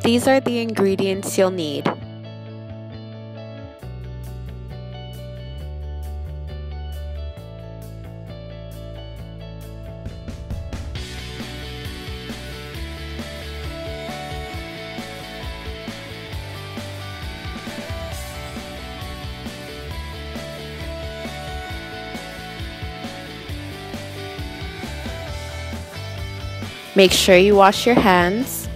These are the ingredients you'll need. Make sure you wash your hands.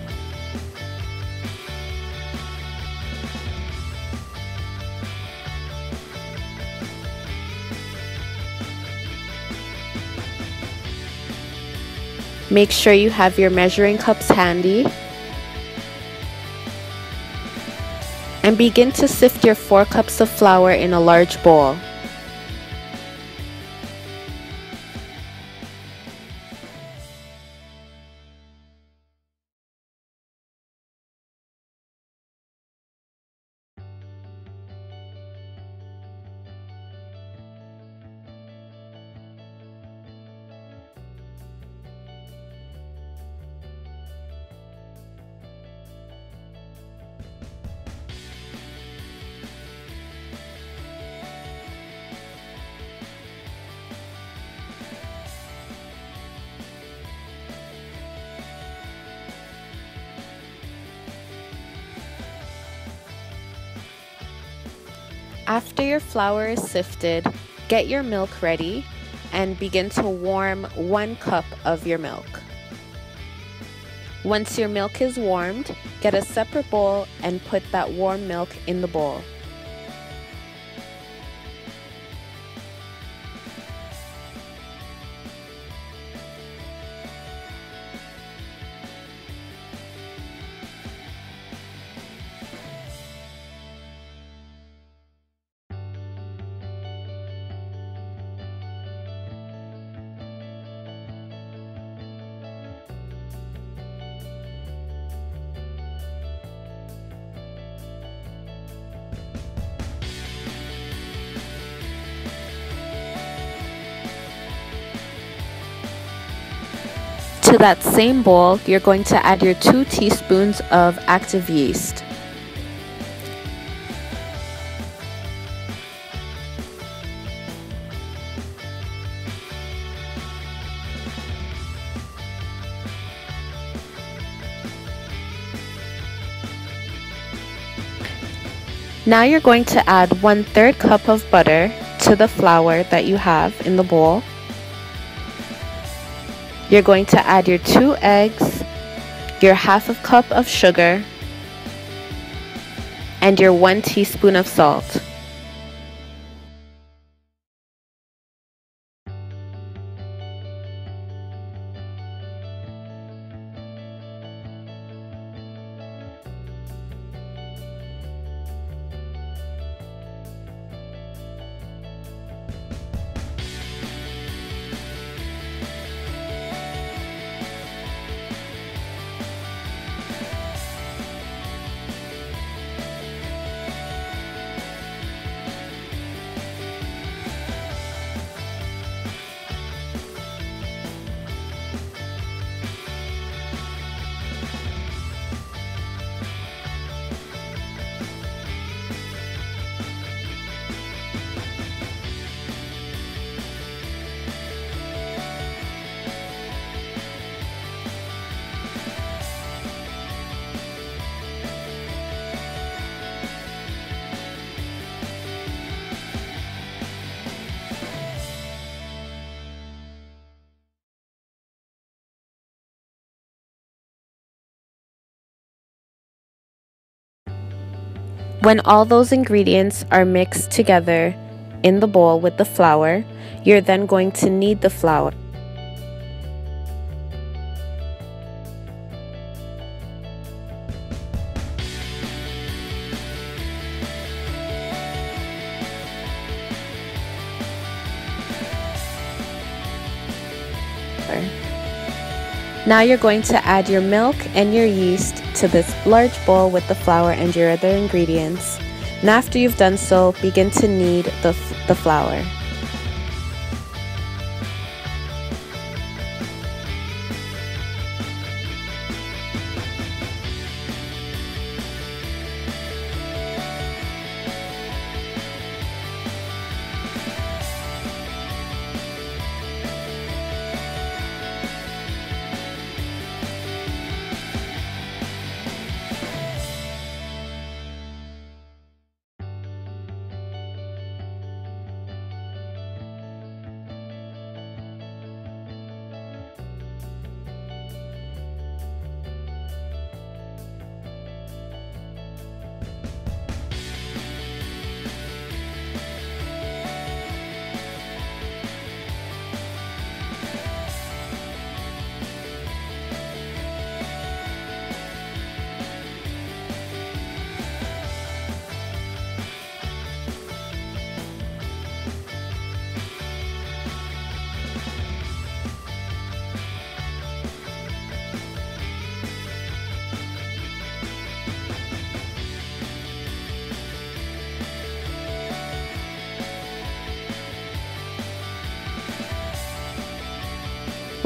Make sure you have your measuring cups handy. And begin to sift your 4 cups of flour in a large bowl. After your flour is sifted, get your milk ready and begin to warm 1 cup of your milk. Once your milk is warmed, get a separate bowl and put that warm milk in the bowl. To that same bowl, you're going to add your 2 teaspoons of active yeast. Now you're going to add 1/3 cup of butter to the flour that you have in the bowl. You're going to add your 2 eggs, your 1/2 cup of sugar, and your 1 teaspoon of salt. When all those ingredients are mixed together in the bowl with the flour, you're then going to knead the flour. Now you're going to add your milk and your yeast to this large bowl with the flour and your other ingredients. And after you've done so, begin to knead the flour.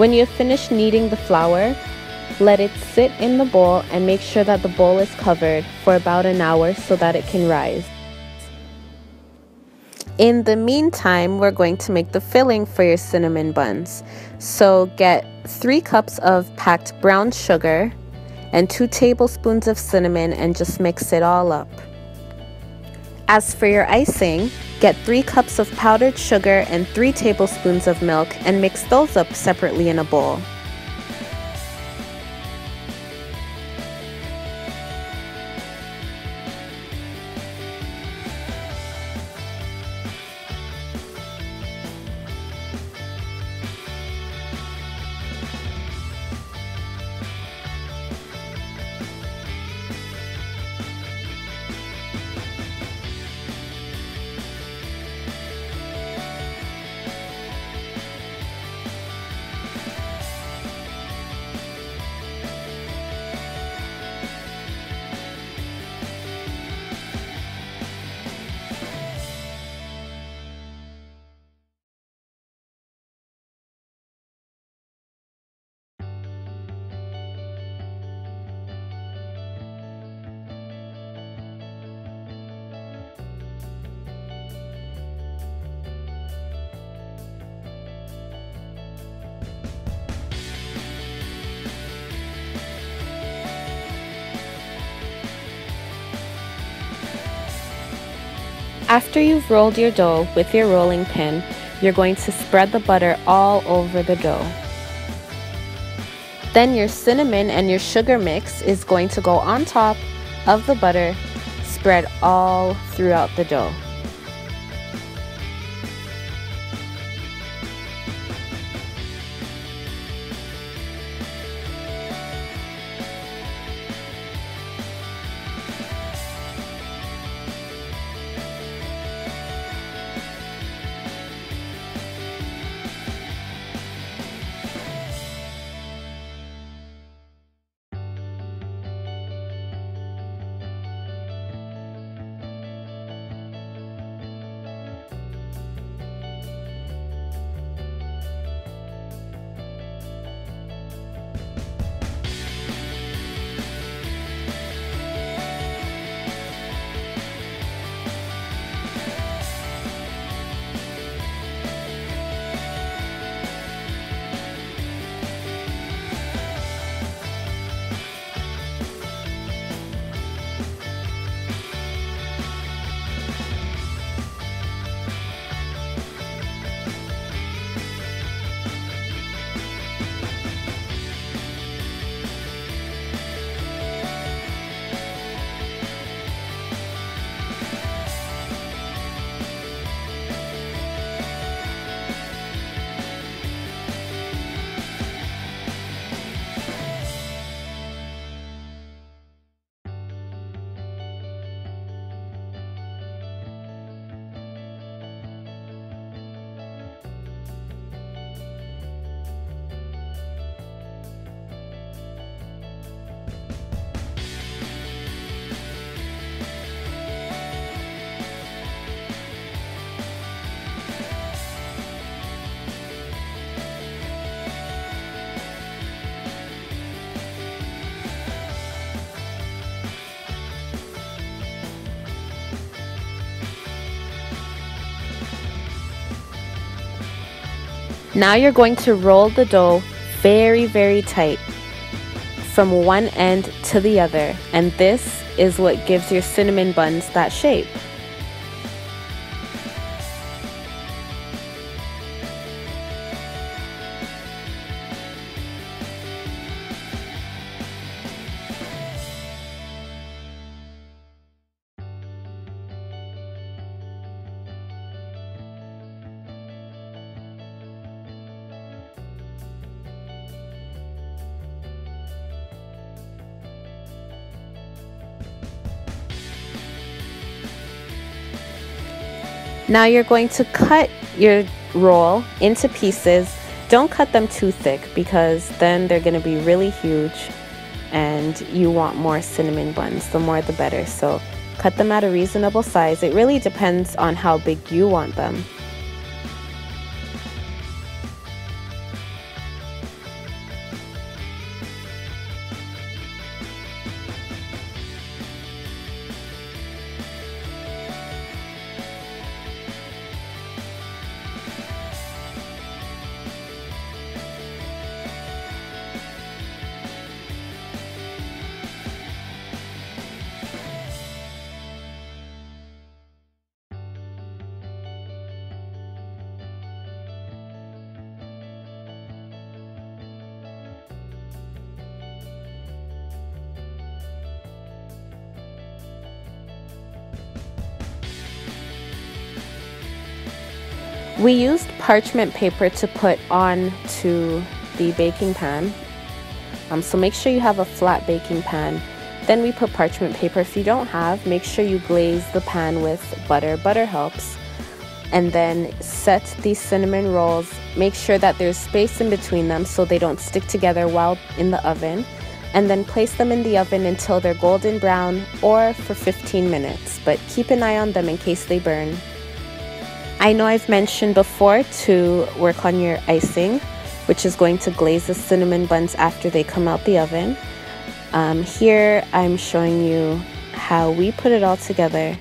When you finish kneading the flour, let it sit in the bowl and make sure that the bowl is covered for about an hour so that it can rise. In the meantime, we're going to make the filling for your cinnamon buns. So get 3 cups of packed brown sugar and 2 tablespoons of cinnamon and just mix it all up. As for your icing, get 3 cups of powdered sugar and 3 tablespoons of milk and mix those up separately in a bowl. After you've rolled your dough with your rolling pin, you're going to spread the butter all over the dough. Then your cinnamon and your sugar mix is going to go on top of the butter, spread all throughout the dough. Now you're going to roll the dough very tight from one end to the other, and this is what gives your cinnamon buns that shape. Now you're going to cut your roll into pieces. Don't cut them too thick because then they're going to be really huge and you want more cinnamon buns. The more the better. So cut them at a reasonable size. It really depends on how big you want them. We used parchment paper to put on to the baking pan. So make sure you have a flat baking pan. Then we put parchment paper. If you don't have, make sure you glaze the pan with butter. Butter helps. And then set these cinnamon rolls. Make sure that there's space in between them so they don't stick together while in the oven. And then place them in the oven until they're golden brown or for 15 minutes. But keep an eye on them in case they burn. I know I've mentioned before to work on your icing, which is going to glaze the cinnamon buns after they come out the oven. Here I'm showing you how we put it all together.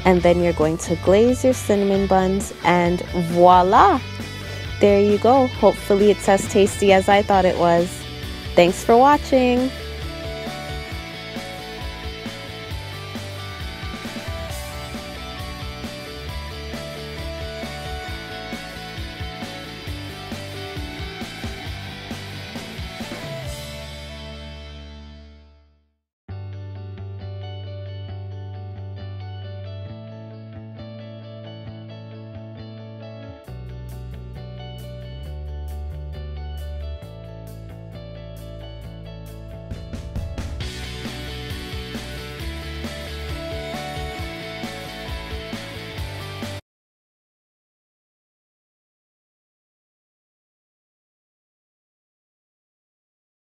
And then you're going to glaze your cinnamon buns, and voila! There you go. Hopefully it's as tasty as I thought it was. Thanks for watching.